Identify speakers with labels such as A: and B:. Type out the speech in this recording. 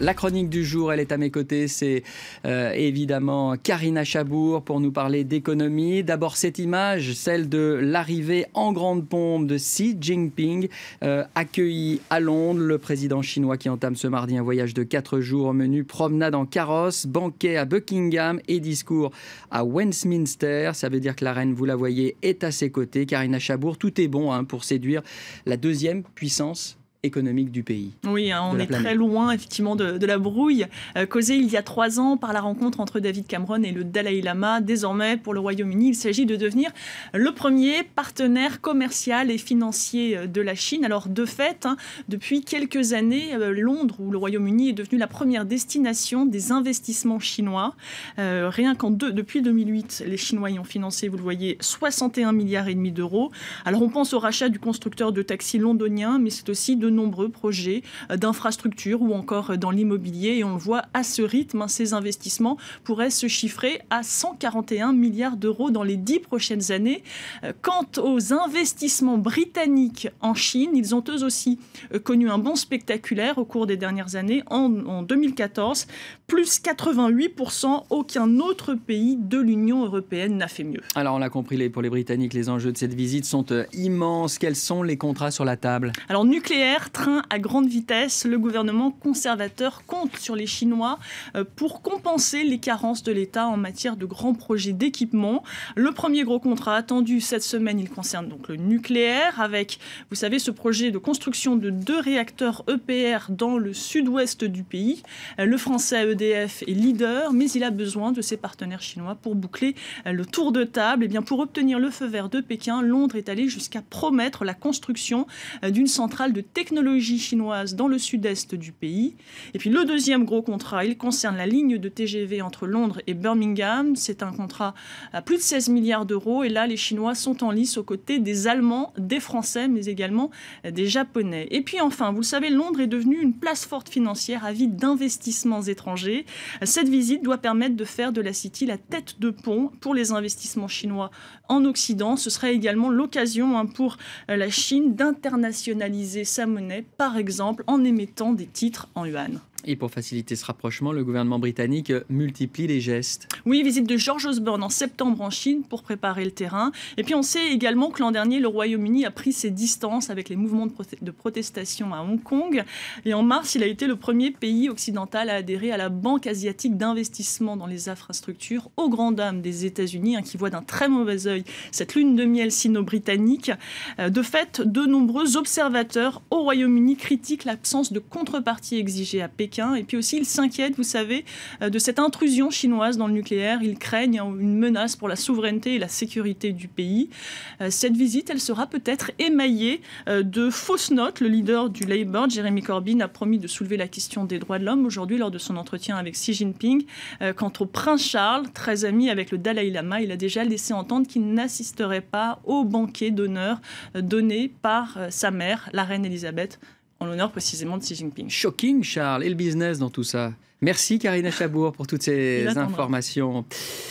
A: La chronique du jour, elle est à mes côtés, c'est évidemment Karina Chabour pour nous parler d'économie. D'abord cette image, celle de l'arrivée en grande pompe de Xi Jinping, accueilli à Londres, le président chinois qui entame ce mardi un voyage de 4 jours au menu promenade en carrosse, banquet à Buckingham et discours à Westminster. Ça veut dire que la reine, vous la voyez, est à ses côtés. Karina Chabour, tout est bon pour séduire la deuxième puissance économique du pays.
B: Oui, on est très loin effectivement de la brouille causée il y a 3 ans par la rencontre entre David Cameron et le Dalai Lama. Désormais, pour le Royaume-Uni, il s'agit de devenir le premier partenaire commercial et financier de la Chine. Alors de fait, depuis quelques années, Londres, où le Royaume-Uni est devenu la première destination des investissements chinois. Rien depuis 2008, les Chinois y ont financé, vous le voyez, 61,5 milliards d'euros. Alors on pense au rachat du constructeur de taxis londonien, mais c'est aussi de nombreux projets d'infrastructures ou encore dans l'immobilier. Et on le voit à ce rythme, ces investissements pourraient se chiffrer à 141 milliards d'euros dans les 10 prochaines années. Quant aux investissements britanniques en Chine, ils ont eux aussi connu un bond spectaculaire au cours des dernières années. En 2014, plus 88%, aucun autre pays de l'Union européenne n'a fait mieux.
A: Alors on l'a compris, pour les Britanniques, les enjeux de cette visite sont immenses. Quels sont les contrats sur la table ?
B: Alors nucléaire, train à grande vitesse, le gouvernement conservateur compte sur les Chinois pour compenser les carences de l'État en matière de grands projets d'équipement. Le premier gros contrat attendu cette semaine, il concerne donc le nucléaire avec, vous savez, ce projet de construction de 2 réacteurs EPR dans le sud-ouest du pays. Le français EDF est leader, mais il a besoin de ses partenaires chinois pour boucler le tour de table. Et bien, pour obtenir le feu vert de Pékin, Londres est allé jusqu'à promettre la construction d'une centrale de technologie chinoise dans le sud-est du pays. Et puis le deuxième gros contrat, il concerne la ligne de TGV entre Londres et Birmingham. C'est un contrat à plus de 16 milliards d'euros. Et là, les Chinois sont en lice aux côtés des Allemands, des Français, mais également des Japonais. Et puis enfin, vous le savez, Londres est devenue une place forte financière avide d'investissements étrangers. Cette visite doit permettre de faire de la City la tête de pont pour les investissements chinois en Occident. Ce serait également l'occasion pour la Chine d'internationaliser sa monnaie, par exemple en émettant des titres en yuan.
A: Et pour faciliter ce rapprochement, le gouvernement britannique multiplie les gestes.
B: Oui, visite de George Osborne en septembre en Chine pour préparer le terrain. Et puis on sait également que l'an dernier, le Royaume-Uni a pris ses distances avec les mouvements de protestation à Hong Kong. Et en mars, il a été le premier pays occidental à adhérer à la Banque asiatique d'investissement dans les infrastructures, aux grandes dames des États-Unis, qui voient d'un très mauvais œil cette lune de miel sino-britannique. De fait, de nombreux observateurs au Royaume-Uni critiquent l'absence de contrepartie exigée à Pékin. Et puis aussi, ils s'inquiètent, vous savez, de cette intrusion chinoise dans le nucléaire. Ils craignent une menace pour la souveraineté et la sécurité du pays. Cette visite, elle sera peut-être émaillée de fausses notes. Le leader du Labour, Jeremy Corbyn, a promis de soulever la question des droits de l'homme aujourd'hui lors de son entretien avec Xi Jinping. Quant au prince Charles, très ami avec le Dalai Lama, il a déjà laissé entendre qu'il n'assisterait pas au banquet d'honneur donné par sa mère, la reine Elisabeth, en l'honneur précisément de Xi Jinping.
A: Shocking, Charles, et le business dans tout ça. Merci Karina Chabour pour toutes ces informations.